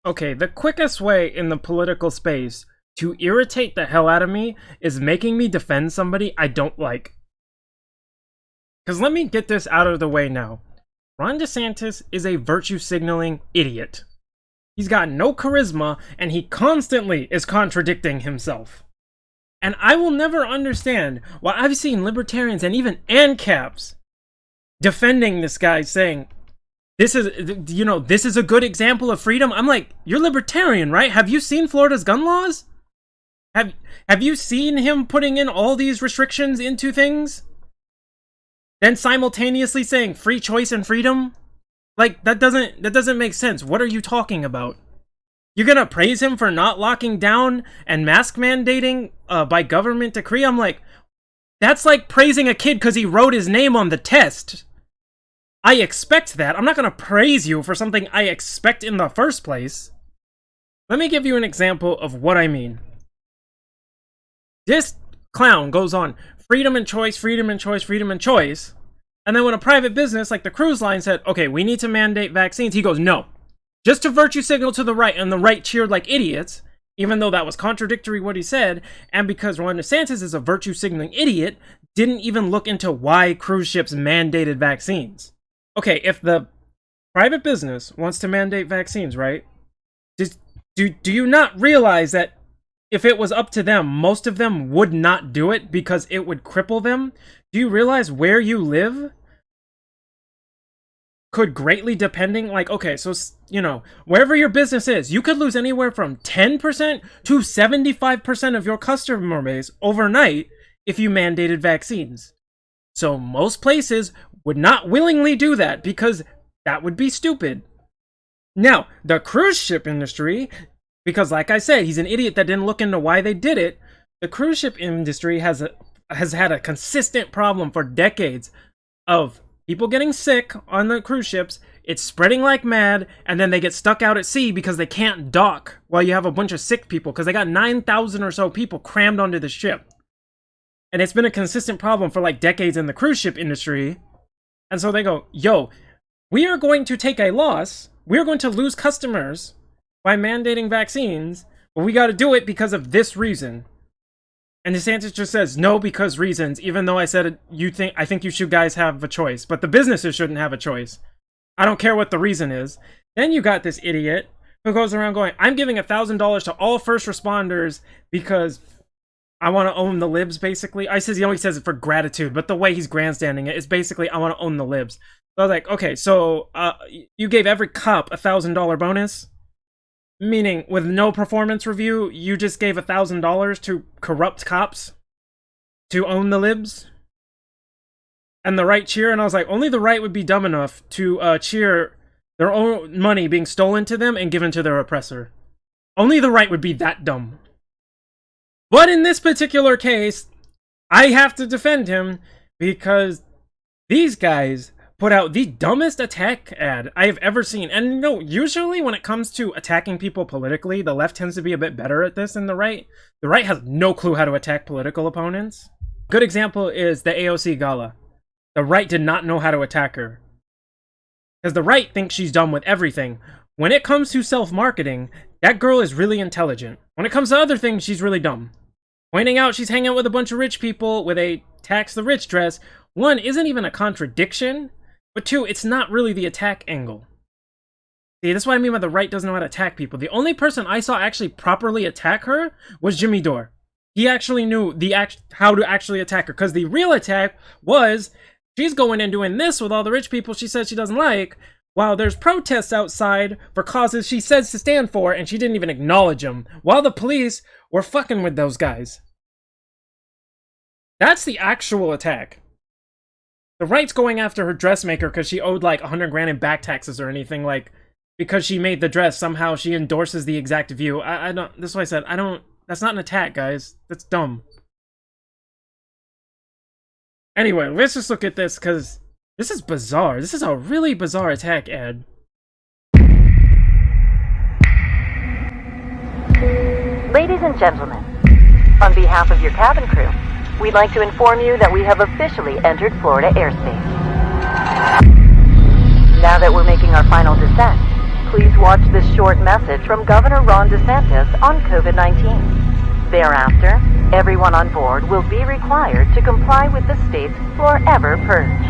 Okay, the quickest way in the political space to irritate the hell out of me is making me defend somebody I don't like. Because let me get this out of the way now. Ron DeSantis is a virtue signaling idiot. He's got no charisma, and he constantly is contradicting himself. And I will never understand why I've seen libertarians and even ANCAPs defending this guy, saying, this is a good example of freedom. I'm like, you're libertarian, right? Have you seen Florida's gun laws? Have you seen him putting in all these restrictions into things? Then simultaneously saying free choice and freedom? Like, that doesn't make sense. What are you talking about? You're gonna praise him for not locking down and mask mandating by government decree? I'm like, that's like praising a kid because he wrote his name on the test. I expect that. I'm not gonna praise you for something I expect in the first place. Let me give you an example of what I mean. This clown goes on freedom and choice, freedom and choice, freedom and choice. And then when a private business like the cruise line said, okay, we need to mandate vaccines, he goes, no. Just to virtue signal to the right, and the right cheered like idiots, even though that was contradictory what he said, and because Ron DeSantis is a virtue signaling idiot, didn't even look into why cruise ships mandated vaccines. Okay, if the private business wants to mandate vaccines, right? Do you not realize that if it was up to them, most of them would not do it because it would cripple them? Do you realize where you live could greatly depending, like, okay, so, wherever your business is, you could lose anywhere from 10% to 75% of your customer base overnight if you mandated vaccines. So most places would not willingly do that because that would be stupid. Now, the cruise ship industry, because like I said, he's an idiot that didn't look into why they did it. The cruise ship industry has had a consistent problem for decades of people getting sick on the cruise ships. It's spreading like mad, and then they get stuck out at sea because they can't dock while you have a bunch of sick people, because they got 9,000 or so people crammed onto the ship. And it's been a consistent problem for like decades in the cruise ship industry. And so they go, yo, we are going to take a loss. We're going to lose customers by mandating vaccines, but we got to do it because of this reason. And DeSantis just says no because reasons, even though I said I think you should guys have a choice, but the businesses shouldn't have a choice. I don't care what the reason is. Then you got this idiot who goes around going, I'm giving $1,000 to all first responders because I want to own the libs, basically. He only says it for gratitude, but the way he's grandstanding it is basically, I want to own the libs. So I was like, okay, so you gave every cop $1,000 bonus? Meaning, with no performance review, you just gave $1,000 to corrupt cops to own the libs? And the right cheer? And I was like, only the right would be dumb enough to cheer their own money being stolen to them and given to their oppressor. Only the right would be that dumb. But in this particular case, I have to defend him because these guys put out the dumbest attack ad I have ever seen. And usually when it comes to attacking people politically, the left tends to be a bit better at this than the right. The right has no clue how to attack political opponents. Good example is the AOC Gala. The right did not know how to attack her. Because the right thinks she's done with everything. When it comes to self-marketing, that girl is really intelligent. When it comes to other things, she's really dumb. Pointing out she's hanging out with a bunch of rich people with a tax the rich dress, one, isn't even a contradiction. But two, it's not really the attack angle. See, that's what I mean by the right doesn't know how to attack people. The only person I saw actually properly attack her was Jimmy Dore. He actually knew how to actually attack her. Because the real attack was, she's going and doing this with all the rich people she says she doesn't like, while there's protests outside for causes she says to stand for, and she didn't even acknowledge them, while the police were fucking with those guys. That's the actual attack. The right's going after her dressmaker because she owed like 100 grand in back taxes or anything, like, because she made the dress, somehow she endorses the exact view. I don't, that's why I said, that's not an attack, guys. That's dumb. Anyway, let's just look at this, because this is bizarre. This is a really bizarre attack ad. Ladies and gentlemen, on behalf of your cabin crew, we'd like to inform you that we have officially entered Florida airspace. Now that we're making our final descent, please watch this short message from Governor Ron DeSantis on COVID-19. Thereafter, everyone on board will be required to comply with the state's forever purge.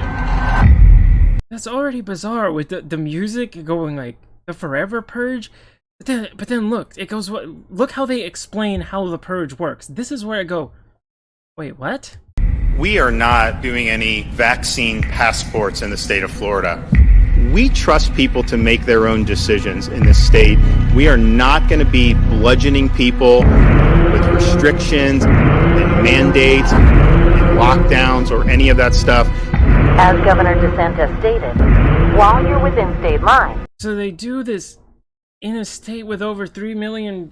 That's already bizarre with the music going like the forever purge. But then look, it goes. Look how they explain how the purge works. This is where I go, wait, what? We are not doing any vaccine passports in the state of Florida. We trust people to make their own decisions in this state. We are not going to be bludgeoning people with restrictions and mandates and lockdowns or any of that stuff. As Governor DeSantis stated, while you're within state lines. So they do this in a state with over 3 million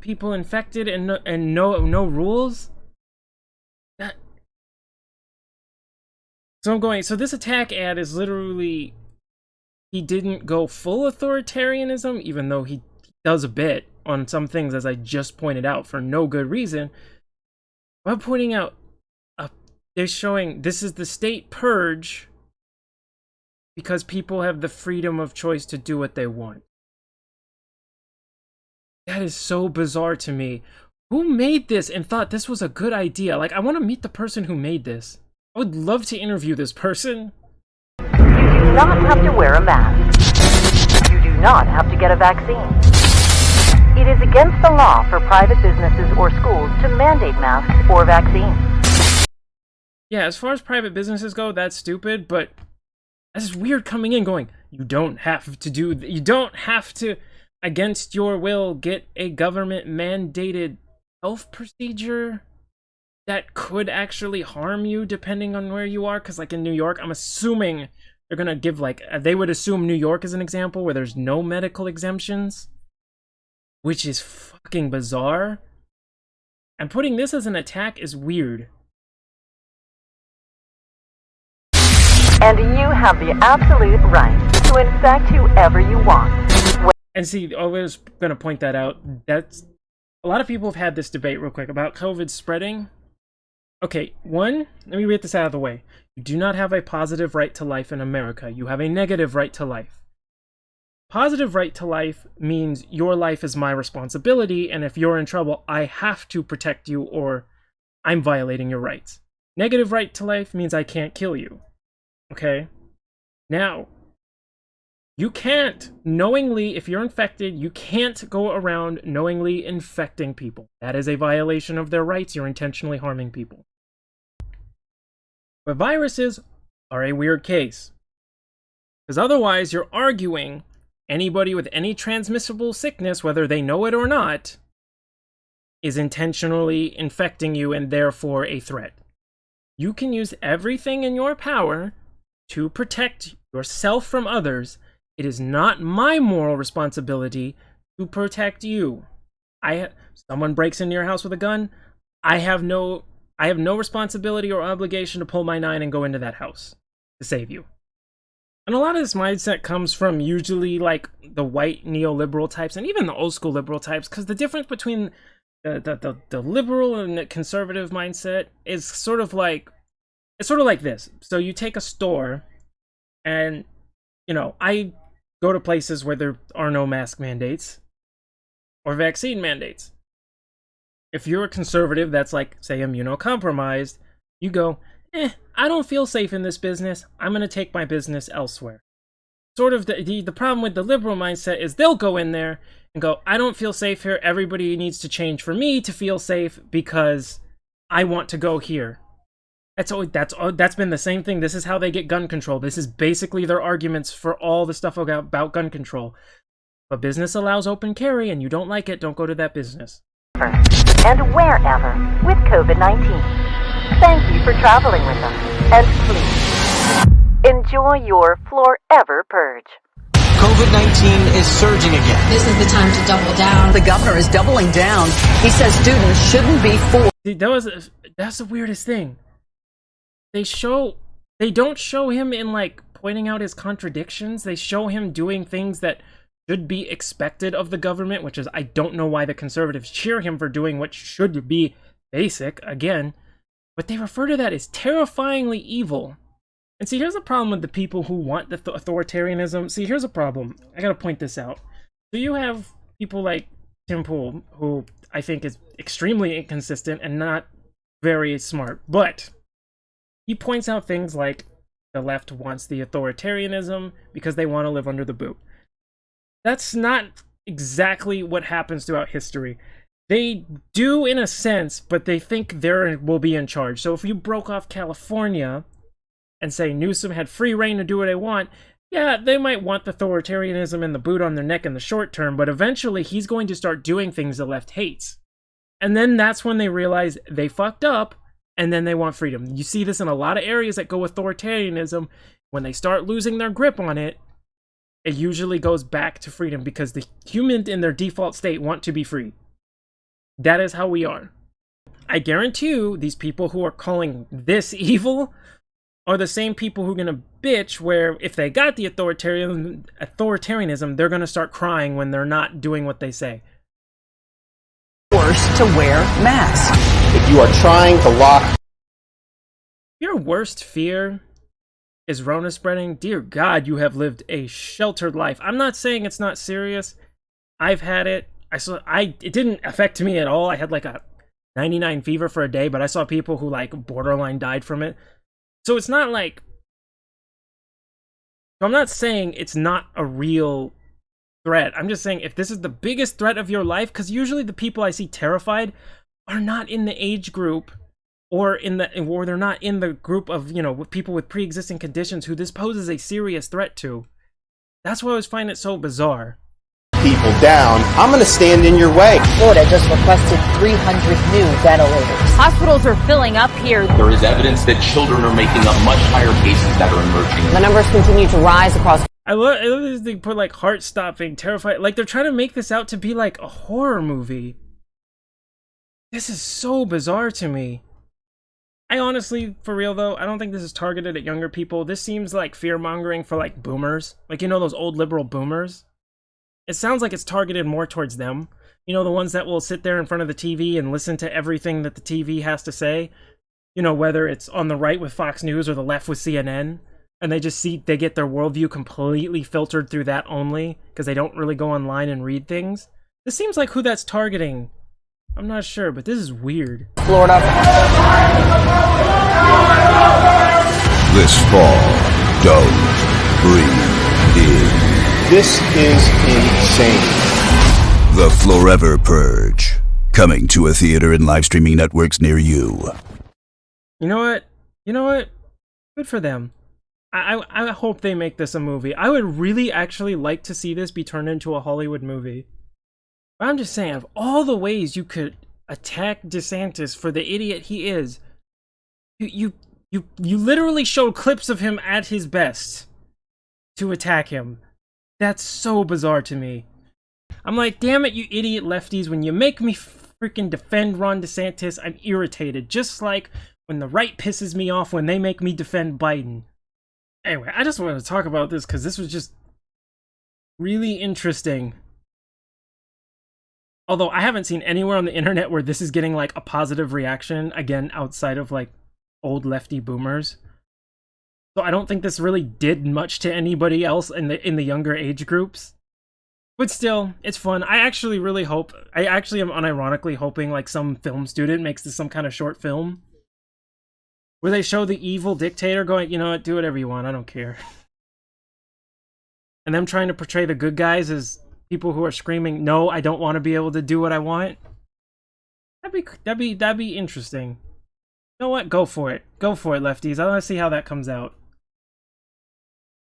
people infected and no rules? So I'm going, so this attack ad is literally, he didn't go full authoritarianism, even though he does a bit on some things, as I just pointed out, for no good reason. I'm pointing out, they're showing this is the state purge because people have the freedom of choice to do what they want. That is so bizarre to me. Who made this and thought this was a good idea? Like, I want to meet the person who made this. I would love to interview this person. You do not have to wear a mask. You do not have to get a vaccine. It is against the law for private businesses or schools to mandate masks or vaccines. Yeah, as far as private businesses go, that's stupid, but that's weird coming in going, you don't have to, against your will, get a government mandated health procedure that could actually harm you depending on where you are. Because like in New York, I'm assuming they're gonna give like, they would assume New York as an example where there's no medical exemptions, which is fucking bizarre. And putting this as an attack is weird. And you have the absolute right to infect whoever you want. And see, I was going to point that out. That's a lot of people have had this debate real quick about COVID spreading. Okay, one, let me get this out of the way. You do not have a positive right to life in America. You have a negative right to life. Positive right to life means your life is my responsibility, and if you're in trouble, I have to protect you or I'm violating your rights. Negative right to life means I can't kill you. Okay? Now, you can't knowingly, if you're infected, you can't go around knowingly infecting people. That is a violation of their rights. You're intentionally harming people. But viruses are a weird case. Because otherwise, you're arguing anybody with any transmissible sickness, whether they know it or not, is intentionally infecting you and therefore a threat. You can use everything in your power to protect yourself from others. It is not my moral responsibility to protect you. Someone breaks into your house with a gun, I have no responsibility or obligation to pull my 9 and go into that house to save you. And a lot of this mindset comes from usually like the white neoliberal types and even the old school liberal types, because the difference between the liberal and the conservative mindset is sort of like this. So you take a store and, you know, I go to places where there are no mask mandates or vaccine mandates. If you're a conservative that's like, say, immunocompromised, you go, I don't feel safe in this business. I'm going to take my business elsewhere. Sort of the problem with the liberal mindset is they'll go in there and go, I don't feel safe here. Everybody needs to change for me to feel safe because I want to go here. That's been the same thing. This is how they get gun control. This is basically their arguments for all the stuff about gun control. If a business allows open carry and you don't like it, don't go to that business. And wherever with COVID-19. Thank you for traveling with us, and please enjoy your forever purge. COVID-19 is surging again. This is the time to double down. The governor is doubling down. He says students shouldn't be forced. See, that's the weirdest thing. They don't show him in like pointing out his contradictions. They show him doing things that should be expected of the government, which is, I don't know why the conservatives cheer him for doing what should be basic, again. But they refer to that as terrifyingly evil. And see, here's the problem with the people who want the authoritarianism. See, here's a problem. I gotta point this out. So you have people like Tim Pool, who I think is extremely inconsistent and not very smart, but he points out things like the left wants the authoritarianism because they want to live under the boot. That's not exactly what happens throughout history. They do in a sense, but they think they will be in charge. So if you broke off California and say Newsom had free reign to do what they want, yeah, they might want the authoritarianism and the boot on their neck in the short term, but eventually he's going to start doing things the left hates. And then that's when they realize they fucked up, and then they want freedom. You see this in a lot of areas that go authoritarianism. When they start losing their grip on it, it usually goes back to freedom because the humans in their default state want to be free. That is how we are. I guarantee you, these people who are calling this evil are the same people who are going to bitch where if they got the authoritarianism, they're going to start crying when they're not doing what they say. Forced to wear masks. If you are trying to lock Your worst fear is Rona spreading. Dear God, you have lived a sheltered life. I'm not saying it's not serious. I've had it. It didn't affect me at all. I had like a 99 fever for a day, but I saw people who like borderline died from it. So it's not like, I'm not saying it's not a real threat. I'm just saying if this is the biggest threat of your life, because usually the people I see terrified are not in the age group or they're not in the group of, people with pre-existing conditions who this poses a serious threat to. That's why I always find it so bizarre. people down, I'm going to stand in your way. Florida just requested 300 new ventilators. Hospitals are filling up here. There is evidence that children are making up much higher cases that are emerging. The numbers continue to rise across. I love this. They put like heart-stopping, terrifying. Like they're trying to make this out to be like a horror movie. This is so bizarre to me. I honestly, for real though, I don't think this is targeted at younger people. This seems like fear-mongering for like boomers. Like, those old liberal boomers? It sounds like it's targeted more towards them. The ones that will sit there in front of the TV and listen to everything that the TV has to say. Whether it's on the right with Fox News or the left with CNN. And they get their worldview completely filtered through that only, because they don't really go online and read things. This seems like who that's targeting. I'm not sure, but this is weird. Florida. This fall, don't breathe in. This is insane. The Forever Purge. Coming to a theater and live streaming networks near you. You know what? Good for them. I hope they make this a movie. I would really actually like to see this be turned into a Hollywood movie. But I'm just saying, of all the ways you could attack DeSantis for the idiot he is, you literally showed clips of him at his best to attack him. That's so bizarre to me. I'm like, damn it, you idiot lefties, when you make me freaking defend Ron DeSantis, I'm irritated. Just like when the right pisses me off when they make me defend Biden. Anyway, I just wanted to talk about this because this was just really interesting. Although I haven't seen anywhere on the internet where this is getting like a positive reaction, again, outside of like old lefty boomers. So I don't think this really did much to anybody else in the younger age groups. But still, it's fun. I actually am unironically hoping like some film student makes this some kind of short film where they show the evil dictator going, you know what, do whatever you want, I don't care. And them trying to portray the good guys as people who are screaming, no, I don't want to be able to do what I want. That'd be interesting. You know what? Go for it. Go for it, lefties. I want to see how that comes out.